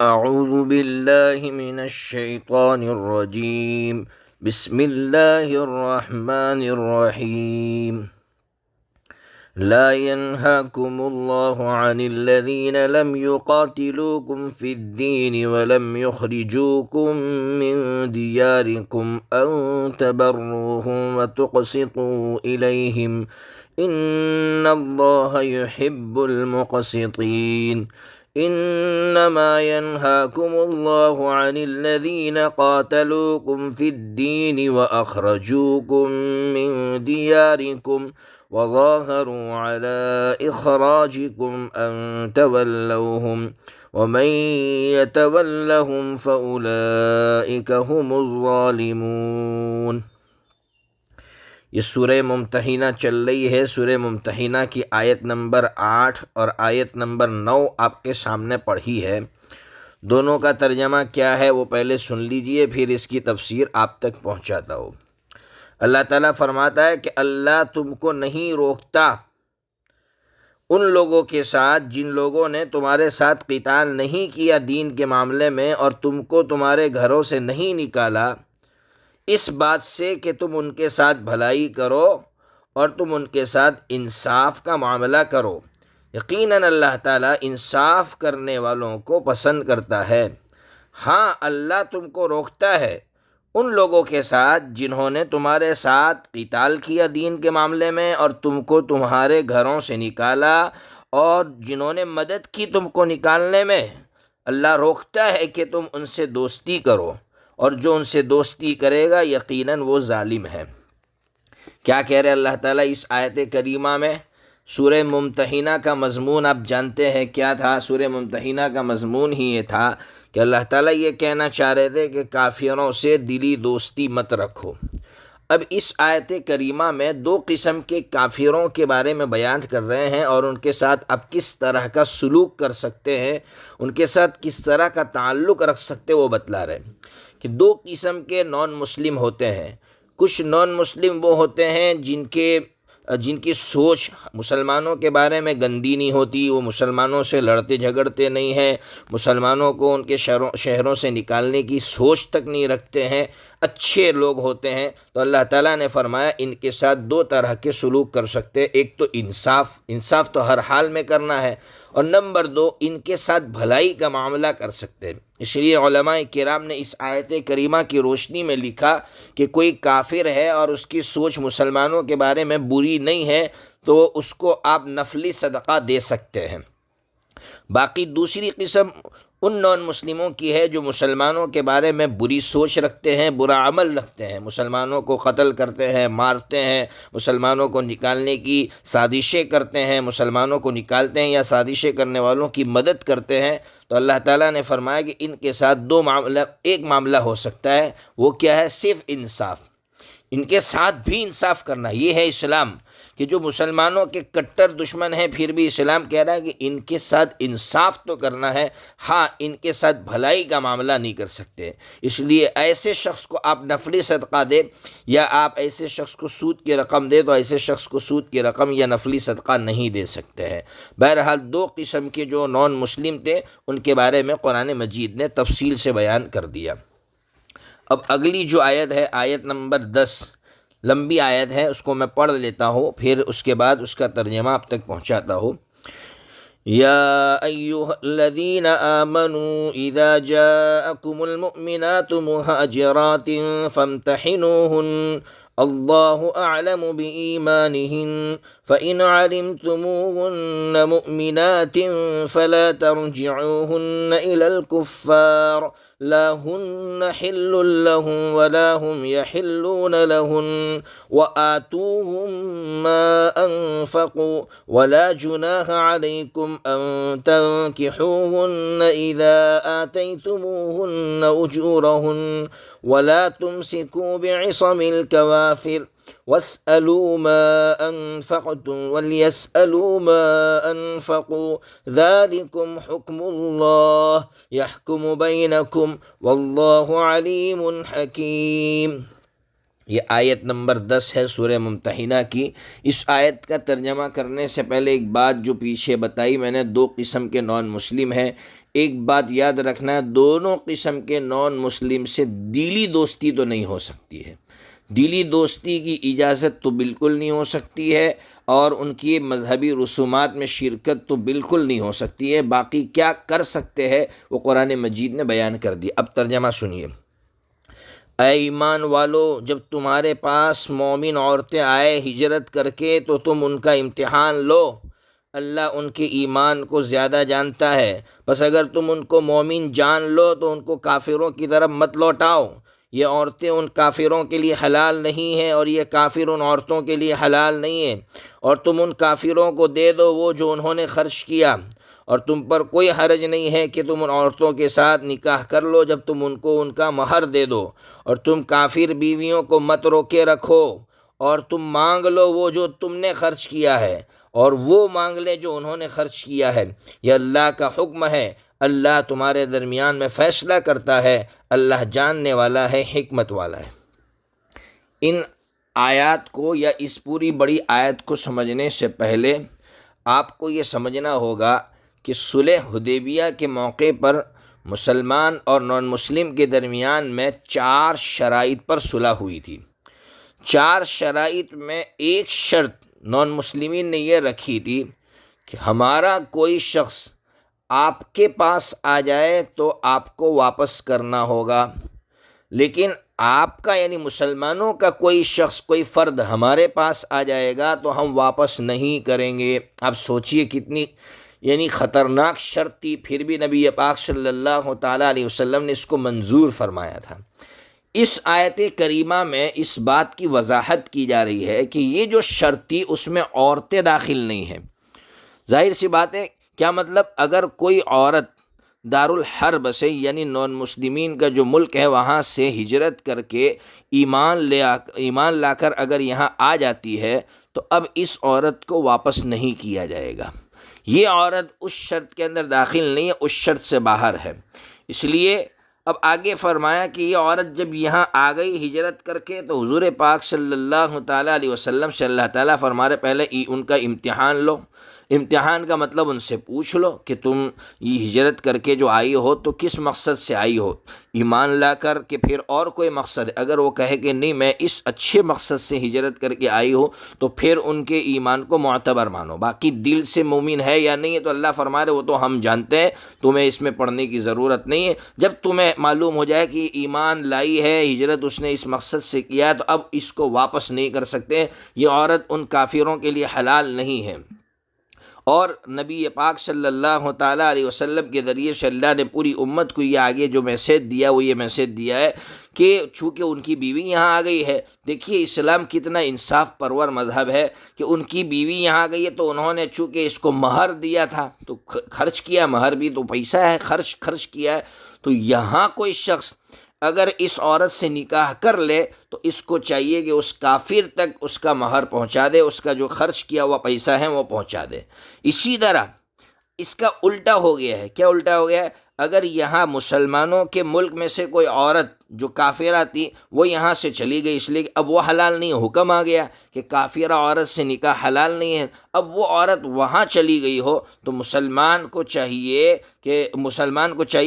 اعوذ باللہ من الشیطان الرجیم بسم اللہ الرحمن الرحیم لا ينهاكم الله عن الذين لم يقاتلوكم في الدين ولم يخرجوكم من دياركم أن تبروهم وتقسطوا إليهم إن الله يحب المقسطين انما ينهاكم الله عن الذين قاتلوكم في الدين واخرجوكم من دياركم وظاهروا على اخراجكم ان تولوهم ومن يتولهم فاولئك هم الظالمون۔ یہ سورہ ممتحنہ چل رہی ہے۔ سورہ ممتحنہ کی آیت نمبر 8 اور آیت نمبر 9 آپ کے سامنے پڑھی ہے۔ دونوں کا ترجمہ کیا ہے وہ پہلے سن لیجئے، پھر اس کی تفسیر آپ تک پہنچاتا ہوں۔ اللہ تعالیٰ فرماتا ہے کہ اللہ تم کو نہیں روکتا ان لوگوں کے ساتھ جن لوگوں نے تمہارے ساتھ قتال نہیں کیا دین کے معاملے میں اور تم کو تمہارے گھروں سے نہیں نکالا، اس بات سے کہ تم ان کے ساتھ بھلائی کرو اور تم ان کے ساتھ انصاف کا معاملہ کرو۔ یقیناً اللہ تعالیٰ انصاف کرنے والوں کو پسند کرتا ہے۔ ہاں، اللہ تم کو روکتا ہے ان لوگوں کے ساتھ جنہوں نے تمہارے ساتھ قتال کیا دین کے معاملے میں اور تم کو تمہارے گھروں سے نکالا اور جنہوں نے مدد کی تم کو نکالنے میں۔ اللہ روکتا ہے کہ تم ان سے دوستی کرو، اور جو ان سے دوستی کرے گا یقیناً وہ ظالم ہے۔ کیا کہہ رہے اللہ تعالیٰ اس آیت کریمہ میں؟ سورہ ممتحنہ کا مضمون آپ جانتے ہیں کیا تھا؟ سورہ ممتحنہ کا مضمون ہی یہ تھا کہ اللہ تعالیٰ یہ کہنا چاہ رہے تھے کہ کافروں سے دلی دوستی مت رکھو۔ اب اس آیت کریمہ میں دو قسم کے کافروں کے بارے میں بیان کر رہے ہیں اور ان کے ساتھ اب کس طرح کا سلوک کر سکتے ہیں، ان کے ساتھ کس طرح کا تعلق رکھ سکتے وہ بتلا رہے ہیں کہ دو قسم کے نان مسلم ہوتے ہیں۔ کچھ نان مسلم وہ ہوتے ہیں جن کی سوچ مسلمانوں کے بارے میں گندی نہیں ہوتی، وہ مسلمانوں سے لڑتے جھگڑتے نہیں ہیں، مسلمانوں کو ان کے شہروں سے نکالنے کی سوچ تک نہیں رکھتے ہیں، اچھے لوگ ہوتے ہیں۔ تو اللہ تعالیٰ نے فرمایا ان کے ساتھ دو طرح کے سلوک کر سکتے ہیں۔ ایک تو انصاف تو ہر حال میں کرنا ہے، اور نمبر دو ان کے ساتھ بھلائی کا معاملہ کر سکتے ہیں۔ اس لیے علماء کرام نے اس آیت کریمہ کی روشنی میں لکھا کہ کوئی کافر ہے اور اس کی سوچ مسلمانوں کے بارے میں بری نہیں ہے تو اس کو آپ نفلی صدقہ دے سکتے ہیں۔ باقی دوسری قسم ان نان مسلموں کی ہے جو مسلمانوں کے بارے میں بری سوچ رکھتے ہیں، برا عمل رکھتے ہیں، مسلمانوں کو قتل کرتے ہیں، مارتے ہیں، مسلمانوں کو نکالنے کی سازشیں کرتے ہیں، مسلمانوں کو نکالتے ہیں یا سازشیں کرنے والوں کی مدد کرتے ہیں۔ تو اللہ تعالیٰ نے فرمایا کہ ان کے ساتھ ایک معاملہ ہو سکتا ہے، وہ کیا ہے؟ صرف انصاف۔ ان کے ساتھ بھی انصاف کرنا، یہ ہے اسلام، کہ جو مسلمانوں کے کٹر دشمن ہیں پھر بھی اسلام کہہ رہا ہے کہ ان کے ساتھ انصاف تو کرنا ہے، ہاں ان کے ساتھ بھلائی کا معاملہ نہیں کر سکتے۔ اس لیے ایسے شخص کو آپ نفلی صدقہ دے یا آپ ایسے شخص کو سود کی رقم دے تو ایسے شخص کو سود کی رقم یا نفلی صدقہ نہیں دے سکتے ہیں۔ بہرحال دو قسم کے جو نان مسلم تھے ان کے بارے میں قرآن مجید نے تفصیل سے بیان کر دیا۔ اب اگلی جو آیت ہے، آیت نمبر 10، لمبی آیت ہے، اس کو میں پڑھ لیتا ہوں، پھر اس کے بعد اس کا ترجمہ آپ تک پہنچاتا ہوں۔ یا ایھا الذین آمنوا اذا جاءکم المؤمنات مہاجرات فامتحنوہن اللہ اعلم بإیمانہن فإن علمتموہن مؤمنات فلا ترجعوہن إلی الكفار لا هن حل لهم ولا هم يحلون لهن وآتوهم ما أنفقوا ولا جناح عليكم أن تنكحوهن إذا آتيتموهن أجورهن ولا تمسكوا بعصم الكوافر واسألوا ما أنفقتم وليسألوا ما أنفقوا ذلكم حكم الله يحكم بينكم والله عليم حكيم۔ یہ آیت نمبر 10 ہے سورہ ممتحنہ کی۔ اس آیت کا ترجمہ کرنے سے پہلے ایک بات جو پیچھے بتائی میں نے، 2 قسم کے نان مسلم ہیں۔ ایک بات یاد رکھنا ہے، دونوں قسم کے نان مسلم سے دلی دوستی تو نہیں ہو سکتی ہے، دلی دوستی کی اجازت تو بالکل نہیں ہو سکتی ہے، اور ان کی مذہبی رسومات میں شرکت تو بالکل نہیں ہو سکتی ہے۔ باقی کیا کر سکتے ہیں وہ قرآن مجید نے بیان کر دی۔ اب ترجمہ سنیے۔ اے ایمان والو، جب تمہارے پاس مومن عورتیں آئے ہجرت کر کے تو تم ان کا امتحان لو، اللہ ان کے ایمان کو زیادہ جانتا ہے۔ بس اگر تم ان کو مومن جان لو تو ان کو کافروں کی طرف مت لوٹاؤ۔ یہ عورتیں ان کافروں کے لیے حلال نہیں ہیں اور یہ کافر ان عورتوں کے لیے حلال نہیں ہیں، اور تم ان کافروں کو دے دو وہ جو انہوں نے خرچ کیا، اور تم پر کوئی حرج نہیں ہے کہ تم ان عورتوں کے ساتھ نکاح کر لو جب تم ان کو ان کا مہر دے دو، اور تم کافر بیویوں کو مت روکے رکھو، اور تم مانگ لو وہ جو تم نے خرچ کیا ہے، اور وہ مانگ لے جو انہوں نے خرچ کیا ہے۔ یہ اللہ کا حکم ہے، اللہ تمہارے درمیان میں فیصلہ کرتا ہے، اللہ جاننے والا ہے، حکمت والا ہے۔ ان آیات کو یا اس پوری بڑی آیت کو سمجھنے سے پہلے آپ کو یہ سمجھنا ہوگا کہ صلح حدیبیہ کے موقع پر مسلمان اور نان مسلم کے درمیان میں 4 شرائط پر صلح ہوئی تھی۔ 4 شرائط میں ایک شرط نان مسلمین نے یہ رکھی تھی کہ ہمارا کوئی شخص آپ کے پاس آ جائے تو آپ کو واپس کرنا ہوگا، لیکن آپ کا یعنی مسلمانوں کا کوئی شخص کوئی فرد ہمارے پاس آ جائے گا تو ہم واپس نہیں کریں گے۔ آپ سوچئے کتنی یعنی خطرناک شرط تھی، پھر بھی نبی پاک صلی اللہ تعالیٰ علیہ وسلم نے اس کو منظور فرمایا تھا۔ اس آیت کریمہ میں اس بات کی وضاحت کی جا رہی ہے کہ یہ جو شرط تھی اس میں عورتیں داخل نہیں ہیں۔ ظاہر سی بات ہے، کیا مطلب؟ اگر کوئی عورت دارالحرب سے یعنی نان مسلمین کا جو ملک ہے وہاں سے ہجرت کر کے ایمان لا کر اگر یہاں آ جاتی ہے تو اب اس عورت کو واپس نہیں کیا جائے گا۔ یہ عورت اس شرط کے اندر داخل نہیں ہے، اس شرط سے باہر ہے۔ اس لیے اب آگے فرمایا کہ یہ عورت جب یہاں آ گئی ہجرت کر کے تو حضور پاک صلی اللہ تعالیٰ علیہ وسلم سے اللہ تعالیٰ فرما رہے پہلے ان کا امتحان لو۔ امتحان کا مطلب ان سے پوچھ لو کہ تم یہ ہجرت کر کے جو آئی ہو تو کس مقصد سے آئی ہو، ایمان لا کر کہ پھر اور کوئی مقصد ہے؟ اگر وہ کہے کہ نہیں میں اس اچھے مقصد سے ہجرت کر کے آئی ہو تو پھر ان کے ایمان کو معتبر مانو، باقی دل سے مومن ہے یا نہیں ہے تو اللہ فرما رہے وہ تو ہم جانتے ہیں، تمہیں اس میں پڑھنے کی ضرورت نہیں ہے۔ جب تمہیں معلوم ہو جائے کہ ایمان لائی ہے، ہجرت اس نے اس مقصد سے کیا ہے، تو اب اس کو واپس نہیں کر سکتے۔ یہ عورت ان کافروں کے لیے حلال نہیں ہے۔ اور نبی پاک صلی اللہ تعالیٰ علیہ وسلم کے ذریعے سے اللہ نے پوری امت کو یہ آگے جو میسیج دیا وہ یہ میسیج دیا ہے کہ چونکہ ان کی بیوی یہاں آ گئی ہے، دیکھیے اسلام کتنا انصاف پرور مذہب ہے کہ ان کی بیوی یہاں آ گئی ہے تو انہوں نے چونکہ اس کو مہر دیا تھا تو خرچ کیا، مہر بھی تو پیسہ ہے، خرچ کیا ہے، تو یہاں کوئی شخص اگر اس عورت سے نکاح کر لے تو اس کو چاہیے کہ اس کافر تک اس کا مہر پہنچا دے، اس کا جو خرچ کیا ہوا پیسہ ہے وہ پہنچا دے۔ اسی طرح اس کا الٹا ہو گیا ہے۔ کیا الٹا ہو گیا ہے؟ اگر یہاں مسلمانوں کے ملک میں سے کوئی عورت جو کافرہ تھی وہ یہاں سے چلی گئی، اس لیے کہ اب وہ حلال نہیں، حکم آ گیا کہ کافرہ عورت سے نکاح حلال نہیں ہے، اب وہ عورت وہاں چلی گئی ہو تو مسلمان کو چاہیے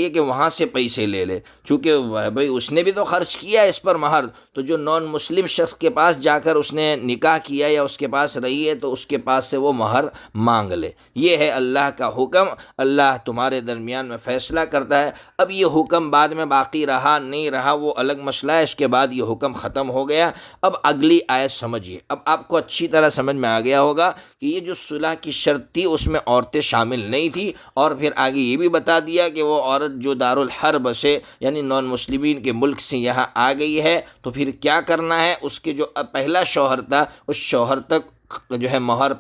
کہ وہاں سے پیسے لے لے، چونکہ بھائی اس نے بھی تو خرچ کیا ہے اس پر مہر، تو جو نان مسلم شخص کے پاس جا کر اس نے نکاح کیا یا اس کے پاس رہی ہے تو اس کے پاس سے وہ مہر مانگ لے۔ یہ ہے اللہ کا حکم، اللہ تمہارے درمیان میں فیصلہ کرتا ہے۔ اب یہ حکم بعد میں باقی رہا نہیں رہا وہ الگ مسئلہ ہے، اس کے بعد یہ حکم ختم ہو گیا۔ اب اگلی آیت سمجھیے، اب آپ کو اچھی طرح سمجھ میں آ گیا ہوگا کہ یہ جو صلح کی شرط تھی اس میں عورتیں شامل نہیں تھی، اور پھر آگے یہ بھی بتا دیا کہ وہ عورت جو دارالحرب سے یعنی نان مسلمین کے ملک سے یہاں آ گئی ہے تو پھر کیا کرنا ہے، اس کے جو پہلا شوہر تھا اس شوہر تک جو ہے مہر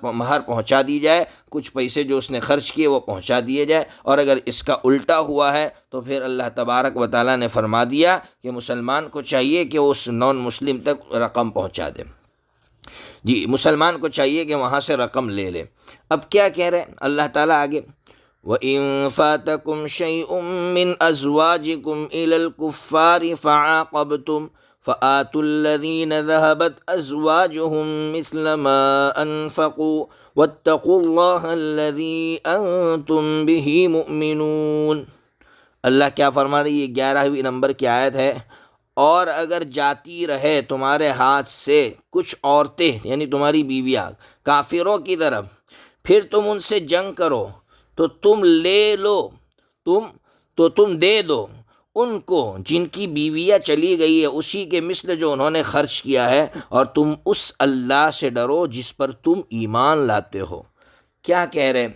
پہنچا دی جائے، کچھ پیسے جو اس نے خرچ کیے وہ پہنچا دیے جائے، اور اگر اس کا الٹا ہوا ہے تو پھر اللہ تبارک و تعالیٰ نے فرما دیا کہ مسلمان کو چاہیے کہ اس نان مسلم تک رقم پہنچا دے۔ جی، مسلمان کو چاہیے کہ وہاں سے رقم لے لے۔ اب کیا کہہ رہے ہیں اللہ تعالیٰ آگے؟ وَإِن فَاتَكُمْ شَيْءٌ مِّنْ أَزْوَاجِكُمْ إِلَى الْكُفَّارِ فَعَاقَبْتُمْ فآتوا الذین ذهبت ازواجهم مثل ما انفقوا واتقوا اللہ الذی انتم به مؤمنون۔ اللہ کیا فرما رہی ہے؟ 11ویں نمبر کی آیت ہے، اور اگر جاتی رہے تمہارے ہاتھ سے کچھ عورتیں یعنی تمہاری بیویاں کافروں کی طرف، پھر تم ان سے جنگ کرو تو تم لے لو، تم دے دو ان کو جن کی بیویاں چلی گئی ہے اسی کے مثل جو انہوں نے خرچ کیا ہے، اور تم اس اللہ سے ڈرو جس پر تم ایمان لاتے ہو۔ کیا کہہ رہے؟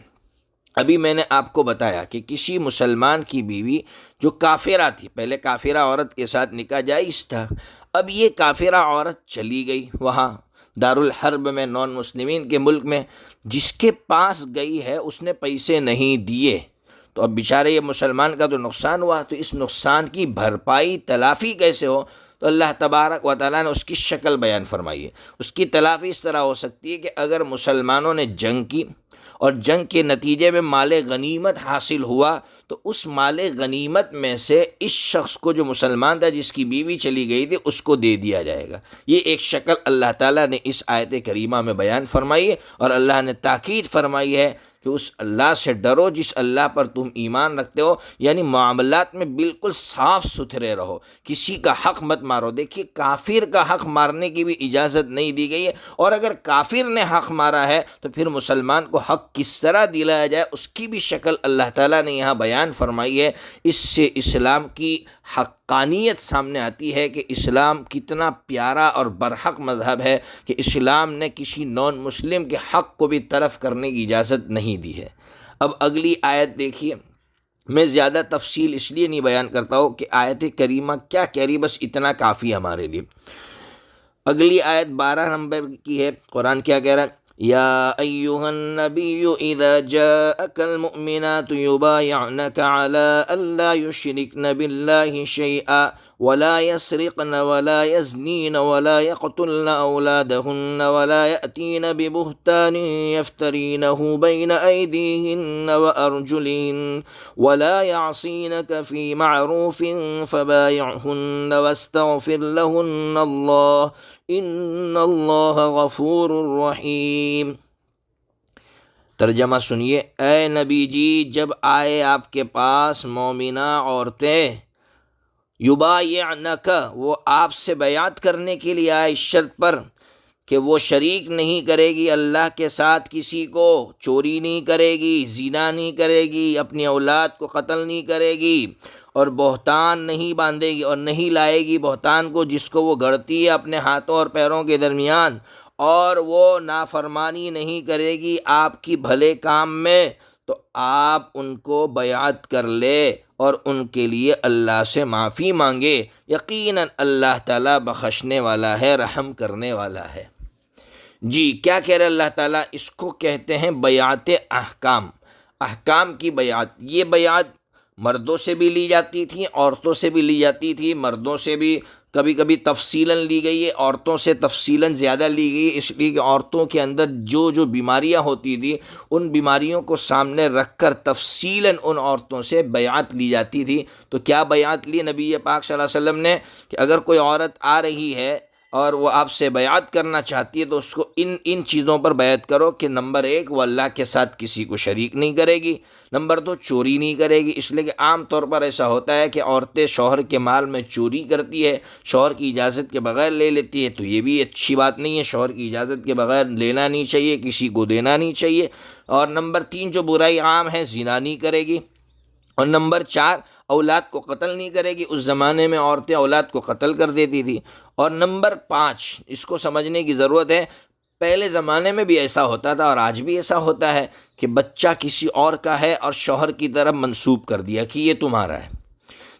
ابھی میں نے آپ کو بتایا کہ کسی مسلمان کی بیوی جو کافرہ تھی، پہلے کافرہ عورت کے ساتھ نکاح جائز تھا، اب یہ کافرہ عورت چلی گئی وہاں دارالحرب میں، نان مسلمین کے ملک میں، جس کے پاس گئی ہے اس نے پیسے نہیں دیے، تو اب بیچارے یہ مسلمان کا تو نقصان ہوا، تو اس نقصان کی بھرپائی تلافی کیسے ہو؟ تو اللہ تبارک و تعالیٰ نے اس کی شکل بیان فرمائی ہے۔ اس کی تلافی اس طرح ہو سکتی ہے کہ اگر مسلمانوں نے جنگ کی اور جنگ کے نتیجے میں مال غنیمت حاصل ہوا، تو اس مال غنیمت میں سے اس شخص کو جو مسلمان تھا جس کی بیوی چلی گئی تھی اس کو دے دیا جائے گا۔ یہ ایک شکل اللہ تعالیٰ نے اس آیت کریمہ میں بیان فرمائی ہے، اور اللہ نے تاکید فرمائی ہے کہ اس اللہ سے ڈرو جس اللہ پر تم ایمان رکھتے ہو، یعنی معاملات میں بالکل صاف ستھرے رہو، کسی کا حق مت مارو۔ دیکھیے کافر کا حق مارنے کی بھی اجازت نہیں دی گئی ہے، اور اگر کافر نے حق مارا ہے تو پھر مسلمان کو حق کس طرح دلایا جائے اس کی بھی شکل اللہ تعالیٰ نے یہاں بیان فرمائی ہے۔ اس سے اسلام کی حقانیت سامنے آتی ہے کہ اسلام کتنا پیارا اور برحق مذہب ہے کہ اسلام نے کسی نان مسلم کے حق کو بھی تلف کرنے کی اجازت نہیں دی ہے۔ اب اگلی آیت دیکھیے، میں زیادہ تفصیل اس لیے نہیں بیان کرتا ہوں کہ آیت کریمہ کیا کہہ رہی، بس اتنا کافی ہے ہمارے لیے۔ اگلی آیت 12 نمبر کی ہے، قرآن کیا کہہ رہا ہے؟ یا ایہا النبی اذا جاءک المؤمنات یبایعنک علی الا یشرکن باللہ شیئا ولا يسرقن ولا يزنين ولا يقتلن أولادهن ولا يأتين ببهتان يفترينه بين أيديهن وأرجلهن ولا يعصينك في معروف فبايعهن واستغفر لهن الله إن الله غفور رحيم۔ ترجمہ سنیے، اے نبی جی جب آئے آپ کے پاس مومنہ عورتیں، یبایعنک وہ آپ سے بیعت کرنے کے لیے آئے، اس شرط پر کہ وہ شریک نہیں کرے گی اللہ کے ساتھ کسی کو، چوری نہیں کرے گی، زنا نہیں کرے گی، اپنی اولاد کو قتل نہیں کرے گی، اور بہتان نہیں باندھے گی اور نہیں لائے گی بہتان کو جس کو وہ گھڑتی ہے اپنے ہاتھوں اور پیروں کے درمیان، اور وہ نافرمانی نہیں کرے گی آپ کی بھلے کام میں، تو آپ ان کو بیعت کر لے اور ان کے لیے اللہ سے معافی مانگے، یقیناً اللہ تعالیٰ بخشنے والا ہے، رحم کرنے والا ہے۔ جی کیا کہہ رہے اللہ تعالیٰ؟ اس کو کہتے ہیں بیعت احکام، احکام کی بیعت۔ یہ بیعت مردوں سے بھی لی جاتی تھی، عورتوں سے بھی لی جاتی تھی، مردوں سے بھی کبھی کبھی تفصیلاً لی گئی ہے، عورتوں سے تفصیلاً زیادہ لی گئی ہے، اس لیے کہ عورتوں کے اندر جو بیماریاں ہوتی تھیں ان بیماریوں کو سامنے رکھ کر تفصیلاً ان عورتوں سے بیعت لی جاتی تھی۔ تو کیا بیعت لی نبی پاک صلی اللہ علیہ وسلم نے کہ اگر کوئی عورت آ رہی ہے اور وہ آپ سے بیعت کرنا چاہتی ہے تو اس کو ان چیزوں پر بیعت کرو کہ نمبر 1 وہ اللہ کے ساتھ کسی کو شریک نہیں کرے گی، نمبر 2 چوری نہیں کرے گی، اس لیے کہ عام طور پر ایسا ہوتا ہے کہ عورتیں شوہر کے مال میں چوری کرتی ہے، شوہر کی اجازت کے بغیر لے لیتی ہے، تو یہ بھی اچھی بات نہیں ہے، شوہر کی اجازت کے بغیر لینا نہیں چاہیے، کسی کو دینا نہیں چاہیے۔ اور نمبر 3 جو برائی عام ہے، زنا نہیں کرے گی، اور نمبر 4 اولاد کو قتل نہیں کرے گی۔ اس زمانے میں عورتیں اولاد کو قتل کر دیتی تھی۔ اور نمبر 5 اس کو سمجھنے کی ضرورت ہے، پہلے زمانے میں بھی ایسا ہوتا تھا اور آج بھی ایسا ہوتا ہے کہ بچہ کسی اور کا ہے اور شوہر کی طرف منسوب کر دیا کہ یہ تمہارا ہے،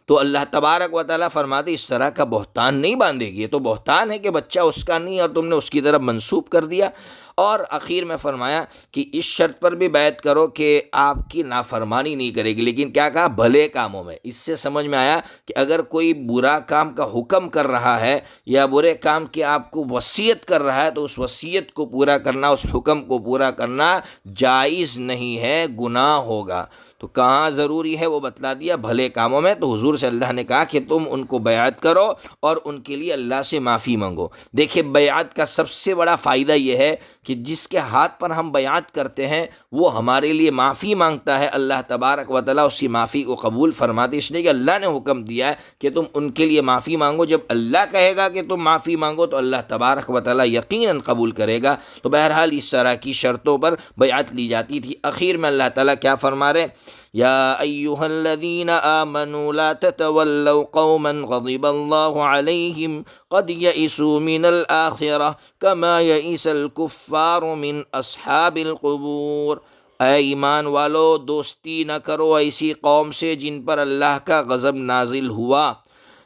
تو اللہ تبارک و تعالیٰ فرماتے اس طرح کا بہتان نہیں باندھے گی، یہ تو بہتان ہے کہ بچہ اس کا نہیں اور تم نے اس کی طرف منسوب کر دیا۔ اور اخیر میں فرمایا کہ اس شرط پر بھی بیعت کرو کہ آپ کی نافرمانی نہیں کرے گی، لیکن کیا کہا؟ بھلے کاموں میں۔ اس سے سمجھ میں آیا کہ اگر کوئی برا کام کا حکم کر رہا ہے یا برے کام کی آپ کو وصیت کر رہا ہے تو اس وصیت کو پورا کرنا، اس حکم کو پورا کرنا جائز نہیں ہے، گناہ ہوگا۔ تو کہاں ضروری ہے وہ بتلا دیا، بھلے کاموں میں۔ تو حضور سے اللہ نے کہا کہ تم ان کو بیعت کرو اور ان کے لیے اللہ سے معافی مانگو۔ دیکھیں بیعت کا سب سے بڑا فائدہ یہ ہے کہ جس کے ہاتھ پر ہم بیعت کرتے ہیں وہ ہمارے لیے معافی مانگتا ہے، اللہ تبارک و تعالیٰ اس کی معافی کو قبول فرماتے، اس لیے کہ اللہ نے حکم دیا ہے کہ تم ان کے لیے معافی مانگو۔ جب اللہ کہے گا کہ تم معافی مانگو تو اللہ تبارک و تعالیٰ یقیناً قبول کرے گا۔ تو بہرحال اس طرح کی شرطوں پر بیعت لی جاتی تھی۔ اخیر میں اللہ تعالیٰ کیا فرما رہے؟ یا ایھا الذین آمنوا لا تتولوا قوما غضب اللہ علیہم قد یئسوا من الآخرہ کما یئس الکفار من اصحاب القبور۔ اے ایمان والو، دوستی نہ کرو ایسی قوم سے جن پر اللہ کا غضب نازل ہوا،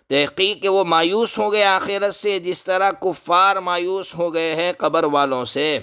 تحقیق کہ وہ مایوس ہو گئے آخرت سے جس طرح کفار مایوس ہو گئے ہیں قبر والوں سے۔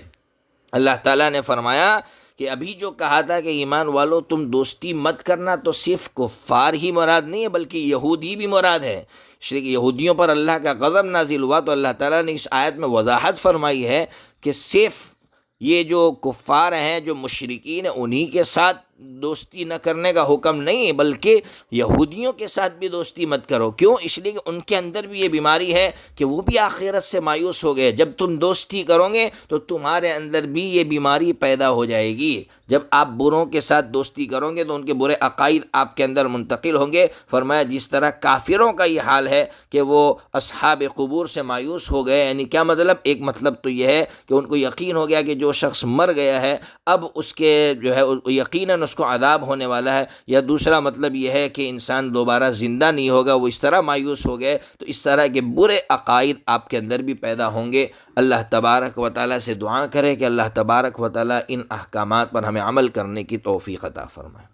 اللہ تعالیٰ نے فرمایا کہ ابھی جو کہا تھا کہ ایمان والو تم دوستی مت کرنا، تو صرف کفار ہی مراد نہیں ہے بلکہ یہودی بھی مراد ہے۔ اس لیے کہ یہودیوں پر اللہ کا غضب نازل ہوا تو اللہ تعالیٰ نے اس آیت میں وضاحت فرمائی ہے کہ صرف یہ جو کفار ہیں، جو مشرکین ہیں، انہی کے ساتھ دوستی نہ کرنے کا حکم نہیں، بلکہ یہودیوں کے ساتھ بھی دوستی مت کرو۔ کیوں؟ اس لیے کہ ان کے اندر بھی یہ بیماری ہے کہ وہ بھی آخرت سے مایوس ہو گئے۔ جب تم دوستی کرو گے تو تمہارے اندر بھی یہ بیماری پیدا ہو جائے گی۔ جب آپ بروں کے ساتھ دوستی کرو گے تو ان کے برے عقائد آپ کے اندر منتقل ہوں گے۔ فرمایا جس طرح کافروں کا یہ حال ہے کہ وہ اصحاب قبور سے مایوس ہو گئے، یعنی کیا مطلب؟ ایک مطلب تو یہ ہے کہ ان کو یقین ہو گیا کہ جو شخص مر گیا ہے اب اس کے جو ہے یقیناً اس کو عذاب ہونے والا ہے، یا دوسرا مطلب یہ ہے کہ انسان دوبارہ زندہ نہیں ہوگا، وہ اس طرح مایوس ہو گئے۔ تو اس طرح کے برے عقائد آپ کے اندر بھی پیدا ہوں گے۔ اللہ تبارک و تعالیٰ سے دعا کرے کہ اللہ تبارک و تعالیٰ ان احکامات پر ہمیں عمل کرنے کی توفیق عطا فرمائے۔